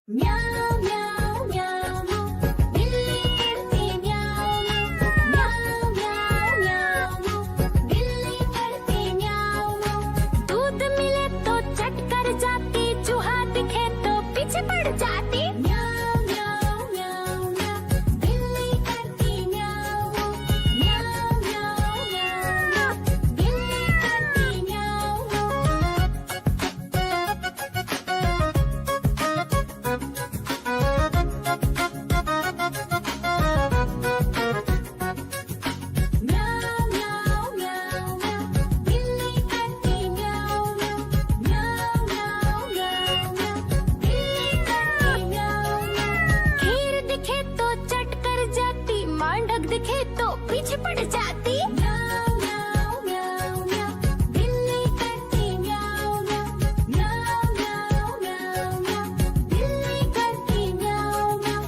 म्याऊं म्याऊं म्याऊं बिल्ली करती म्याऊं म्याऊं म्याऊं म्याऊं बिल्ली करती म्याऊं। दूध मिले तो चट कर जाती, चूहा दिखे तो पीछे पड़ जाती। म्याऊं म्याऊं म्याऊं म्याऊं बिल्ली करती म्याऊं म्याऊं म्याऊं म्याऊं बिल्ली करती म्याऊं। म्याऊं म्याऊं म्याऊं म्याऊं बिल्ली करती म्याऊं म्याऊं म्याऊं म्याऊं म्याऊं बिल्ली करती म्याऊं। खीर दिखे तो चट कर जाती, मांडक दिखे तो पीछे पड़ जाती। म्याऊं म्याऊं म्याऊं म्याऊं बिल्ली करती म्याऊं म्याऊं म्याऊं म्याऊं म्याऊं बिल्ली करती म्याऊं म्याऊं।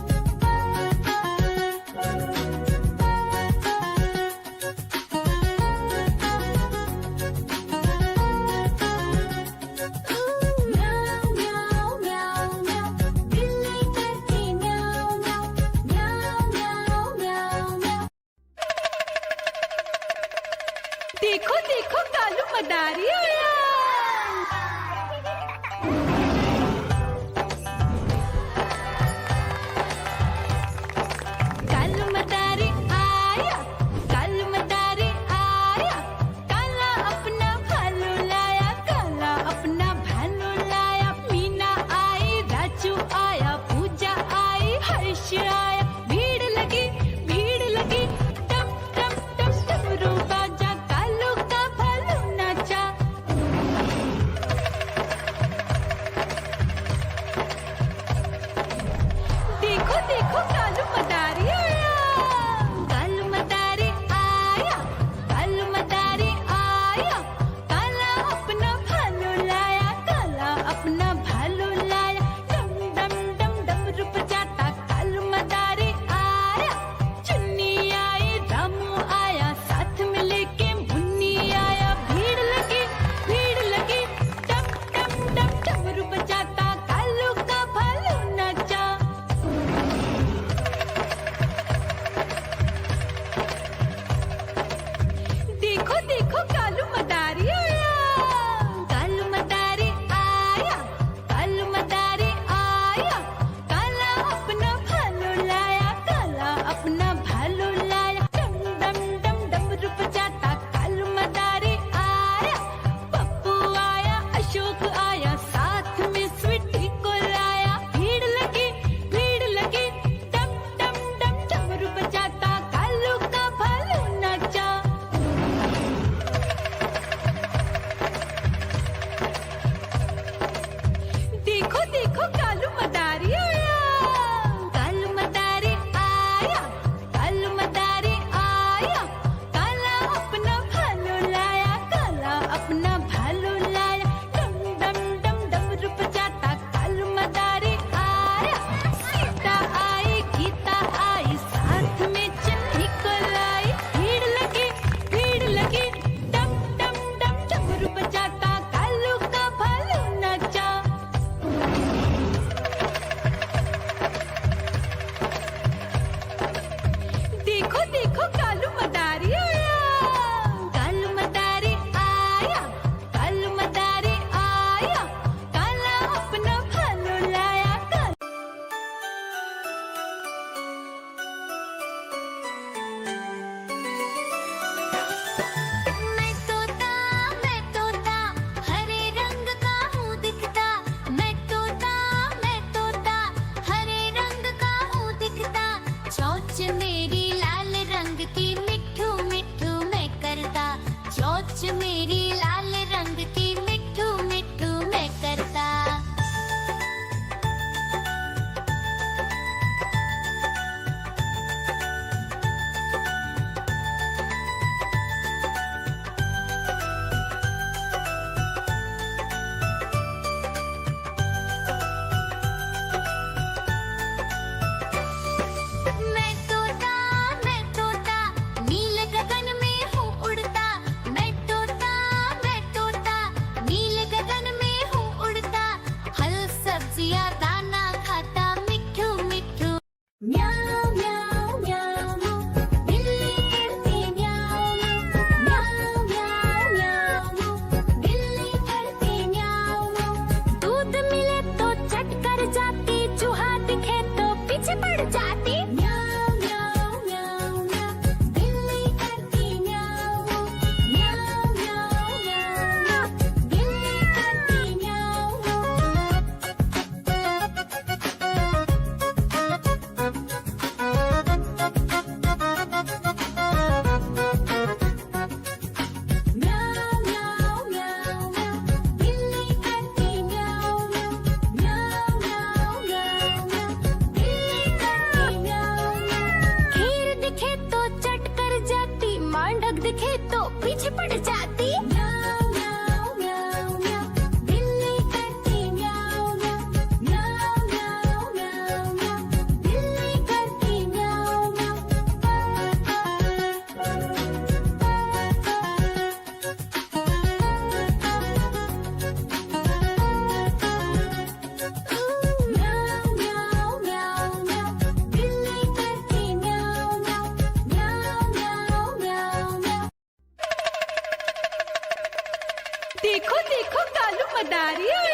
म्याऊं म्याऊं म्याऊं म्याऊं बिल्ली करती म्याऊं म्याऊं म्याऊं म्याऊं म्याऊं म्याऊं। देखो देखो कालू मदारी आया। कालू मदारी आया, कालू मदारी आया। काला अपना भालू लाया, काला अपना भालू लाया। मीना आई, राजू आया, पूजा आई, हर्ष आया। भीड़ लगी टम टम टम डमरू बाजा, कालू का भालू नाचा। देखो देखो कालू मदारी आया, कालू मदारी आया, कालू मदारी आया। काला अपना भालू लाया, काला अपना भालू लाया। डम डम डम डमरू बजाता कालू मदारी आया। चुन्नी आई, रामू आया, साथ में लेके मुन्नी आया। भीड़ लगी टम टम टम डमरू बजाता कालू का भालू नाचा। देखो देखो कालू मदारी आया, कालू मदारी आया, कालू मदारी आया। काला अपना भालू लाया, काला अपना भालू लाया। डम डम डम डमरू बजाता कालू मदारी आया। पप्पू आया, अशोक आया, साथ में स्वीटी को लाया। भीड़ लगी टम टम टम डमरू बजाता कालू का भालू नाचा। देखो देखो कालू मदारी आया, कालू मदारी आया, कालू मदारी आया। काला अपना भालू लाया, काला अपना भालू लाया। डम डम डम डमरू बजाता कालू मदारी आया। सीता आई, गीता आई, साथ में चन्नी को लाई। भीड़ लगी टम टम टम डमरू बजाता कालू का भालू नाचा। मदारी आया